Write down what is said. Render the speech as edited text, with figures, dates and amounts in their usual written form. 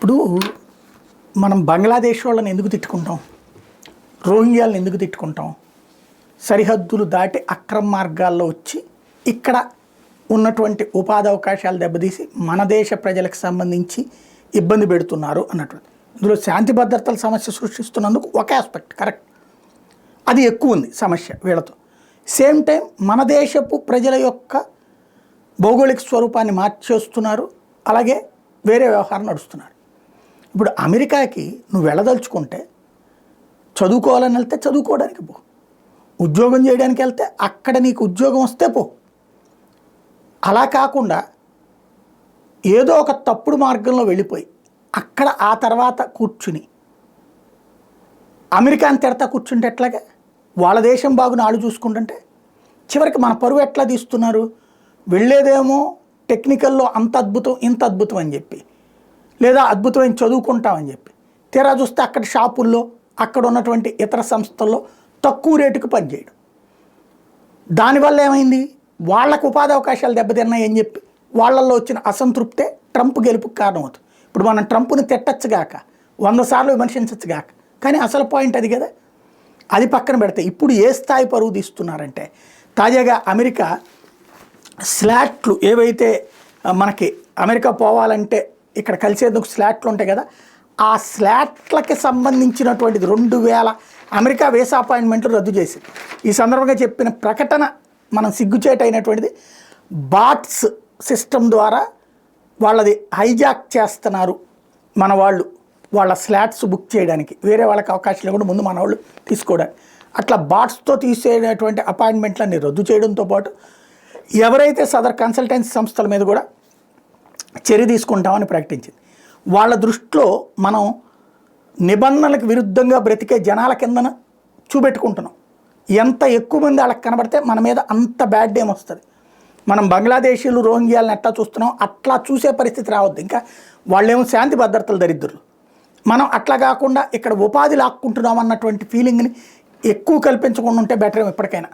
ఇప్పుడు మనం బంగ్లాదేశ్ వాళ్ళని ఎందుకు తిట్టుకుంటాం, రోహింగ్యాలను ఎందుకు తిట్టుకుంటాం? సరిహద్దులు దాటి అక్రమ మార్గాల్లో వచ్చి ఇక్కడ ఉన్నటువంటి ఉపాధి అవకాశాలు దెబ్బతీసి మన దేశ ప్రజలకు సంబంధించి ఇబ్బంది పెడుతున్నారు అన్నటువంటి. ఇందులో శాంతి భద్రతల సమస్య సృష్టిస్తున్నందుకు ఒక ఆస్పెక్ట్ కరెక్ట్, అది ఎక్కువ ఉంది సమస్య వీళ్ళతో. సేమ్ టైం మన దేశపు ప్రజల యొక్క భౌగోళిక స్వరూపాన్ని మార్చేస్తున్నారు, అలాగే వేరే వ్యవహారం నడుస్తున్నారు. ఇప్పుడు అమెరికాకి నువ్వు వెళ్ళదలుచుకుంటే చదువుకోవాలని వెళ్తే చదువుకోవడానికి పో, ఉద్యోగం చేయడానికి వెళ్తే అక్కడ నీకు ఉద్యోగం వస్తే పో. అలా కాకుండా ఏదో ఒక తప్పుడు మార్గంలో వెళ్ళిపోయి అక్కడ ఆ తర్వాత కూర్చుని అమెరికాని తిడతా కూర్చుంటే ఎట్లాగా? వాళ్ళ దేశం బాగుని ఆడు చూసుకుంటుంటే చివరికి మన పరువు ఎట్లా తీస్తున్నారు? వెళ్ళేదేమో టెక్నికల్లో అంత అద్భుతం ఇంత అద్భుతం అని చెప్పి, లేదా అద్భుతమైన చదువుకుంటామని చెప్పి, తీరా చూస్తే అక్కడ షాపుల్లో అక్కడ ఉన్నటువంటి ఇతర సంస్థల్లో తక్కువ రేటుకు పనిచేయడం. దానివల్ల ఏమైంది? వాళ్లకు ఉపాధి అవకాశాలు దెబ్బతిన్నాయి అని చెప్పి వాళ్ళల్లో వచ్చిన అసంతృప్తే ట్రంప్ గెలుపుకి కారణమవుతుంది. ఇప్పుడు మనం ట్రంప్ని తిట్టచ్చుగాక, 100 సార్లు విమర్శించచ్చుగాక, కానీ అసలు పాయింట్ అది కదా. అది పక్కన పెడితే ఇప్పుడు ఏ స్థాయి పరువు తీస్తున్నారంటే, తాజాగా అమెరికా స్లాట్లు ఏవైతే మనకి అమెరికా పోవాలంటే ఇక్కడ కలిసేందుకు స్లాట్లు ఉంటాయి కదా, ఆ స్లాట్లకి సంబంధించినటువంటిది 2000 అమెరికా వీసా అపాయింట్మెంట్లు రద్దు చేసింది. ఈ సందర్భంగా చెప్పిన ప్రకటన మనం సిగ్గుచేటైనటువంటిది. బాట్స్ సిస్టమ్ ద్వారా వాళ్ళది హైజాక్ చేస్తున్నారు మన వాళ్ళు, వాళ్ళ స్లాట్స్ బుక్ చేయడానికి వేరే వాళ్ళకి అవకాశం లేకుండా ముందు మన వాళ్ళు తీసుకోవడానికి. అట్లా బాట్స్తో తీసేటువంటి అపాయింట్మెంట్లన్నీ రద్దు చేయడంతో పాటు ఎవరైతే సదర్ కన్సల్టెన్సీ సంస్థల మీద కూడా చర్య తీసుకుంటామని ప్రకటించింది. వాళ్ళ దృష్టిలో మనం నిబంధనలకు విరుద్ధంగా బ్రతికే జనాల కిందన చూపెట్టుకుంటున్నాం. ఎంత ఎక్కువ మంది వాళ్ళకి కనబడితే మన మీద అంత బ్యాడ్ నేమ్ వస్తుంది. మనం బంగ్లాదేశీలు రోహింగ్యాలను ఎట్లా చూస్తున్నాం అట్లా చూసే పరిస్థితి రావద్దు. ఇంకా వాళ్ళేమో శాంతి భద్రతల దరిద్రులు, మనం అట్లా కాకుండా ఇక్కడ ఉపాధి లాక్కుంటున్నాం అన్నటువంటి ఫీలింగ్ని ఎక్కువ కల్పించకుండా ఉంటే బెటర్ ఇప్పటికైనా.